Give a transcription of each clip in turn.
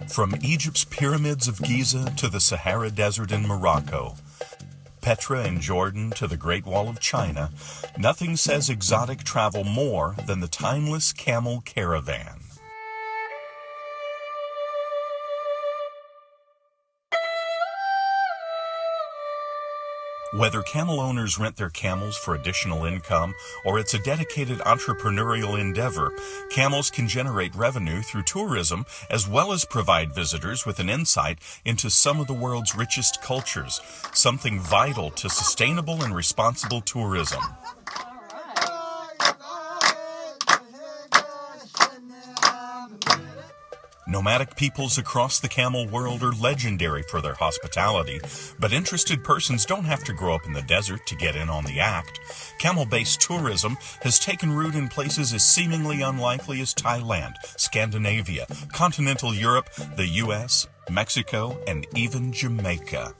From Egypt's pyramids of Giza to the Sahara Desert in Morocco, Petra in Jordan to the Great Wall of China, nothing says exotic travel more than the timeless camel caravan. Whether camel owners rent their camels for additional income or it's a dedicated entrepreneurial endeavor, camels can generate revenue through tourism as well as provide visitors with an insight into some of the world's richest cultures, something vital to sustainable and responsible tourism. Nomadic peoples across the camel world are legendary for their hospitality, but interested persons don't have to grow up in the desert to get in on the act. Camel-based tourism has taken root in places as seemingly unlikely as Thailand, Scandinavia, continental Europe, the US, Mexico, and even Jamaica.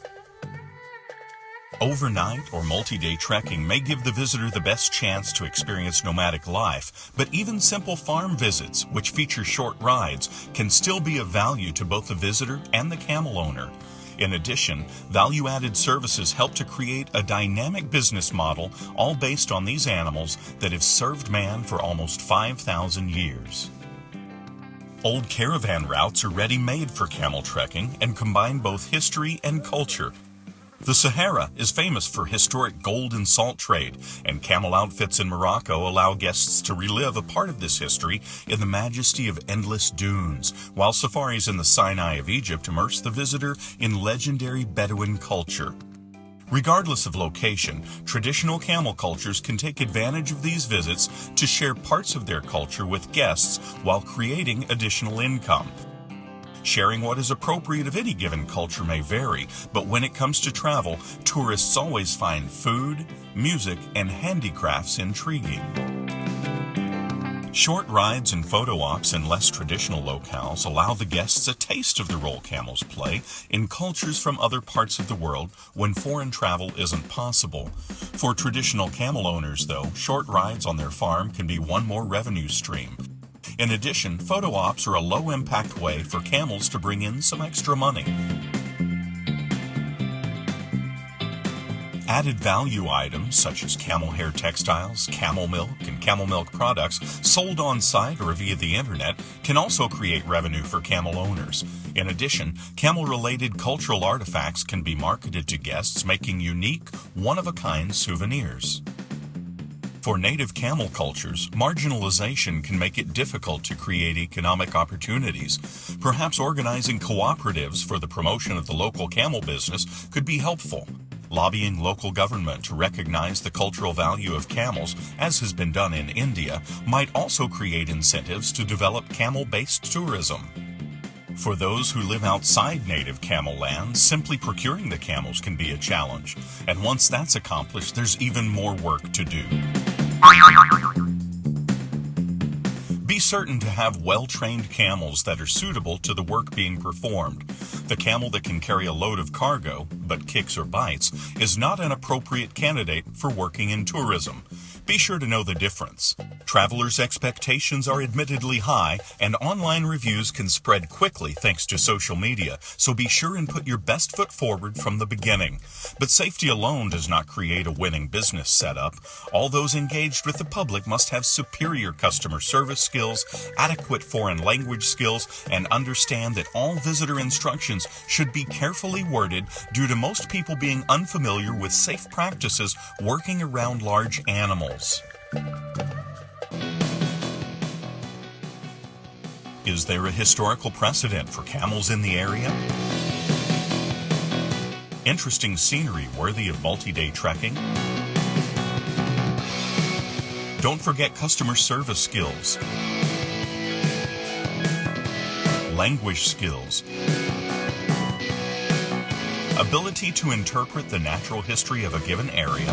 Overnight or multi-day trekking may give the visitor the best chance to experience nomadic life, but even simple farm visits, which feature short rides, can still be of value to both the visitor and the camel owner. In addition, value-added services help to create a dynamic business model, all based on these animals that have served man for almost 5,000 years. Old caravan routes are ready-made for camel trekking and combine both history and culture. The Sahara is famous for historic gold and salt trade, and camel outfits in Morocco allow guests to relive a part of this history in the majesty of endless dunes, while safaris in the Sinai of Egypt immerse the visitor in legendary Bedouin culture. Regardless of location, traditional camel cultures can take advantage of these visits to share parts of their culture with guests while creating additional income. Sharing what is appropriate of any given culture may vary, but when it comes to travel, tourists always find food, music, and handicrafts intriguing. Short rides and photo ops in less traditional locales allow the guests a taste of the role camels play in cultures from other parts of the world when foreign travel isn't possible. For traditional camel owners, though, short rides on their farm can be one more revenue stream. In addition, photo ops are a low-impact way for camels to bring in some extra money. Added value items such as camel hair textiles, camel milk, and camel milk products sold on-site or via the internet can also create revenue for camel owners. In addition, camel-related cultural artifacts can be marketed to guests, making unique, one-of-a-kind souvenirs. For native camel cultures, marginalization can make it difficult to create economic opportunities. Perhaps organizing cooperatives for the promotion of the local camel business could be helpful. Lobbying local government to recognize the cultural value of camels, as has been done in India, might also create incentives to develop camel-based tourism. For those who live outside native camel land, simply procuring the camels can be a challenge. And once that's accomplished, there's even more work to do. Be certain to have well-trained camels that are suitable to the work being performed. The camel that can carry a load of cargo, but kicks or bites, is not an appropriate candidate for working in tourism. Be sure to know the difference. Travelers' expectations are admittedly high, and online reviews can spread quickly thanks to social media, so be sure and put your best foot forward from the beginning. But safety alone does not create a winning business setup. All those engaged with the public must have superior customer service skills, adequate foreign language skills, and understand that all visitor instructions should be carefully worded due to most people being unfamiliar with safe practices working around large animals. Is there a historical precedent for camels in the area? Interesting scenery worthy of multi-day trekking? Don't forget customer service skills, language skills, ability to interpret the natural history of a given area,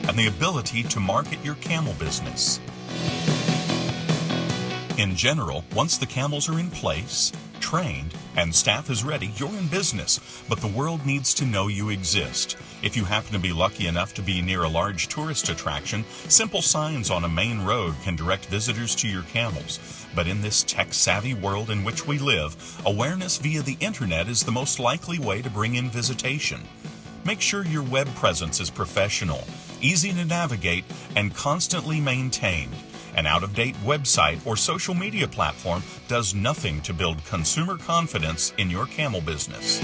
and the ability to market your camel business. In general, once the camels are in place, trained, and staff is ready, you're in business, but the world needs to know you exist. If you happen to be lucky enough to be near a large tourist attraction, simple signs on a main road can direct visitors to your camels. But in this tech-savvy world in which we live, awareness via the internet is the most likely way to bring in visitation. Make sure your web presence is professional, easy to navigate, and constantly maintained. An out-of-date website or social media platform does nothing to build consumer confidence in your camel business.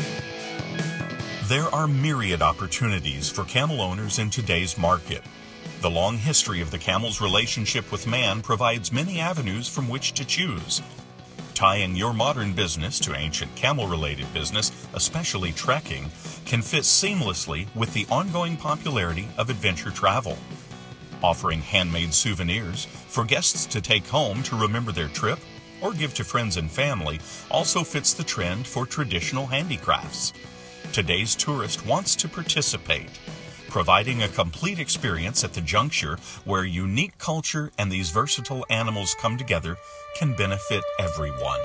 There are myriad opportunities for camel owners in today's market. The long history of the camel's relationship with man provides many avenues from which to choose. Tying your modern business to ancient camel-related business, especially trekking, can fit seamlessly with the ongoing popularity of adventure travel. Offering handmade souvenirs for guests to take home to remember their trip or give to friends and family also fits the trend for traditional handicrafts. Today's tourist wants to participate. Providing a complete experience at the juncture where unique culture and these versatile animals come together can benefit everyone.